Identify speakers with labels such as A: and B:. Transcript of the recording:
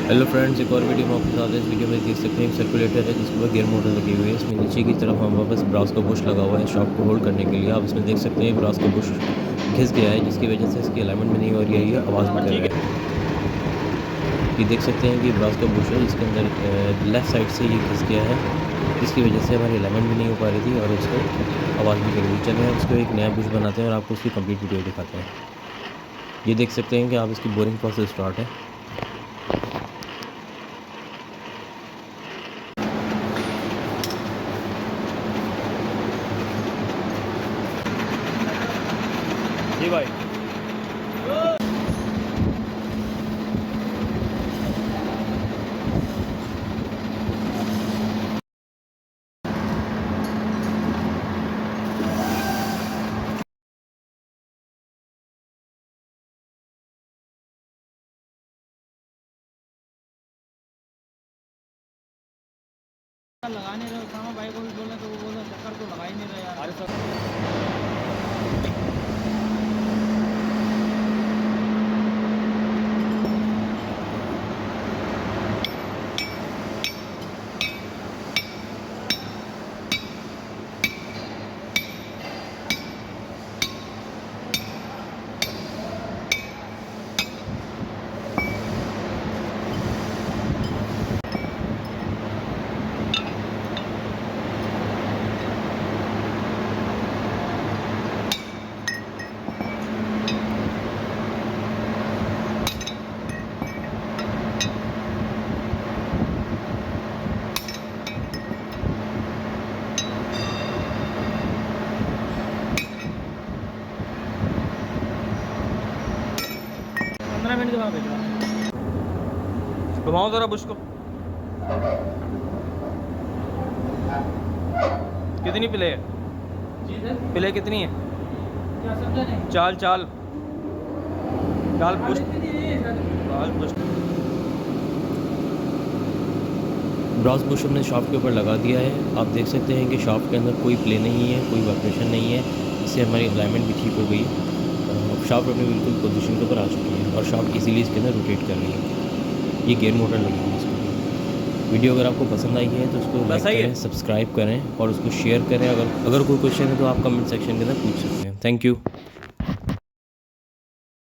A: Hello friends, एक और video में आपके साथ है। इस वीडियो में देख सकते हैं एक सर्कुलेटर है जिसके ऊपर गियर मोटर लगी हुई है। इसमें नीचे की तरफ हमारे पास ब्रास का बुश लगा हुआ है शॉफ्ट को होल्ड करने के लिए। आप इसमें देख सकते हैं ब्रास का बुश घिस गया है, जिसकी वजह से इसकी अलाइनमेंट भी नहीं हो रही है, ये आवाज़ भी कर रहा है। ये देख सकते हैं कि ब्रास का बुश है जिसके अंदर लेफ़्ट साइड से ये घिस गया है, जिसकी वजह से हमारी अलाइनमेंट भी नहीं हो पा रही थी और उसको आवाज़ भी कर रही थी। चलिए हम इसको एक नया बुश बनाते हैं और आपको उसकी कंप्लीट वीडियो दिखाते हैं। ये देख सकते हैं कि आप इसकी बोरिंग प्रोसेस स्टार्ट है।
B: जी भाई।
C: लगा नहीं रहे। उसामा भाई को भी बोले तो वो बोले चक्कर तो लगा ही नहीं रहे यार।
B: अरे सर
C: मिनट के बाद भेजो।
B: घुमाओ जरा बुश को। कितनी प्ले है?
C: जी सर,
B: प्ले कितनी है?
C: क्या समझा नहीं?
B: चाल चाल चाल पुश चाल पुश।
A: ब्रास बुश हमने शॉफ्ट के ऊपर लगा दिया है। आप देख सकते हैं कि शॉफ्ट के अंदर कोई प्ले नहीं है, कोई वाइब्रेशन नहीं है। इससे हमारी अलाइनमेंट भी ठीक हो गई। शॉफ्ट अपनी बिल्कुल पोजीशन के ऊपर आ चुकी है और शॉफ्ट इजीली इसके अंदर रोटेट कर रही है। ये गियर मोटर लगी हुई है इसको। वीडियो अगर आपको पसंद आई है तो उसको लाइक
B: सही है।
A: करें, सब्सक्राइब करें और उसको शेयर करें। अगर कोई क्वेश्चन है तो आप कमेंट सेक्शन के अंदर पूछ सकते हैं। Thank you.